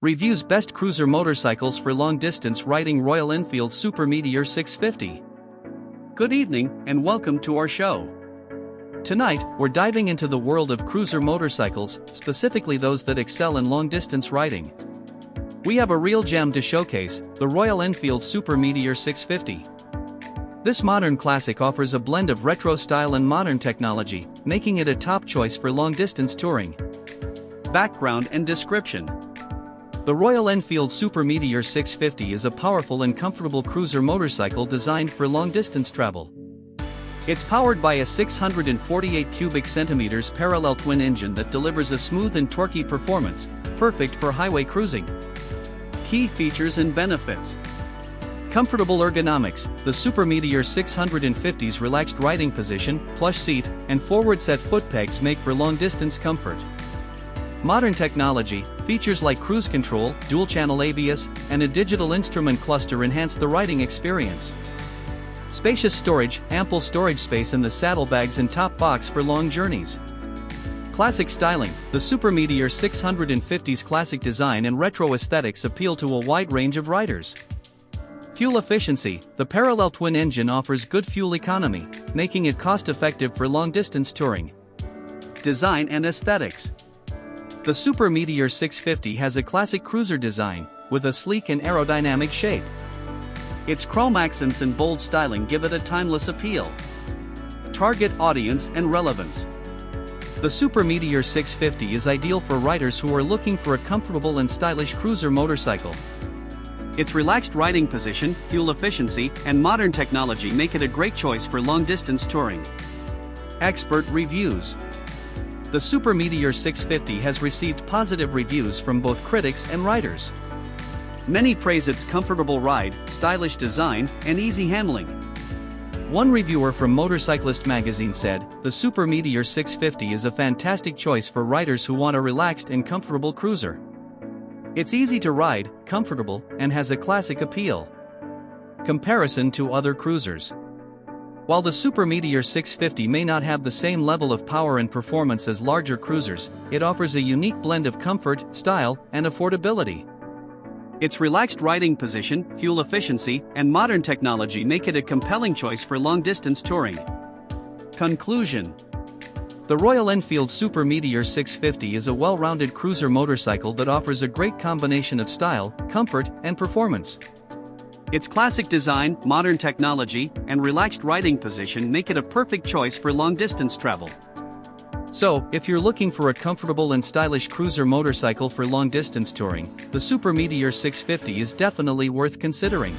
reviews best cruiser motorcycles for long-distance riding. Royal Enfield Super Meteor 650. Good evening, and welcome to our show. Tonight, we're diving into the world of cruiser motorcycles, specifically those that excel in long-distance riding. We have a real gem to showcase, the Royal Enfield Super Meteor 650. This modern classic offers a blend of retro style and modern technology, making it a top choice for long-distance touring. Background and description. The Royal Enfield Super Meteor 650 is a powerful and comfortable cruiser motorcycle designed for long-distance travel. It's powered by a 648 cubic centimeters parallel twin engine that delivers a smooth and torquey performance, perfect for highway cruising. Key features and benefits. Comfortable ergonomics. The Super Meteor 650's relaxed riding position, plush seat, and forward-set foot pegs make for long-distance comfort. Modern technology, features like cruise control, dual-channel ABS, and a digital instrument cluster enhance the riding experience. Spacious storage, ample storage space in the saddlebags and top box for long journeys. Classic styling. The Super Meteor 650's classic design and retro aesthetics appeal to a wide range of riders. Fuel efficiency. The parallel twin engine offers good fuel economy, making it cost-effective for long-distance touring. Design and aesthetics. The Super Meteor 650 has a classic cruiser design, with a sleek and aerodynamic shape. Its chrome accents and bold styling give it a timeless appeal. Target audience and relevance. The Super Meteor 650 is ideal for riders who are looking for a comfortable and stylish cruiser motorcycle. Its relaxed riding position, fuel efficiency, and modern technology make it a great choice for long-distance touring. Expert reviews. The Super Meteor 650 has received positive reviews from both critics and riders. Many praise its comfortable ride, stylish design, and easy handling. One reviewer from Motorcyclist magazine said, "The Super Meteor 650 is a fantastic choice for riders who want a relaxed and comfortable cruiser. It's easy to ride, comfortable, and has a classic appeal." Comparison to other cruisers. While the Super Meteor 650 may not have the same level of power and performance as larger cruisers, it offers a unique blend of comfort, style, and affordability. Its relaxed riding position, fuel efficiency, and modern technology make it a compelling choice for long-distance touring. Conclusion. The Royal Enfield Super Meteor 650 is a well-rounded cruiser motorcycle that offers a great combination of style, comfort, and performance. Its classic design, modern technology, and relaxed riding position make it a perfect choice for long-distance travel. So, if you're looking for a comfortable and stylish cruiser motorcycle for long-distance touring, the Super Meteor 650 is definitely worth considering.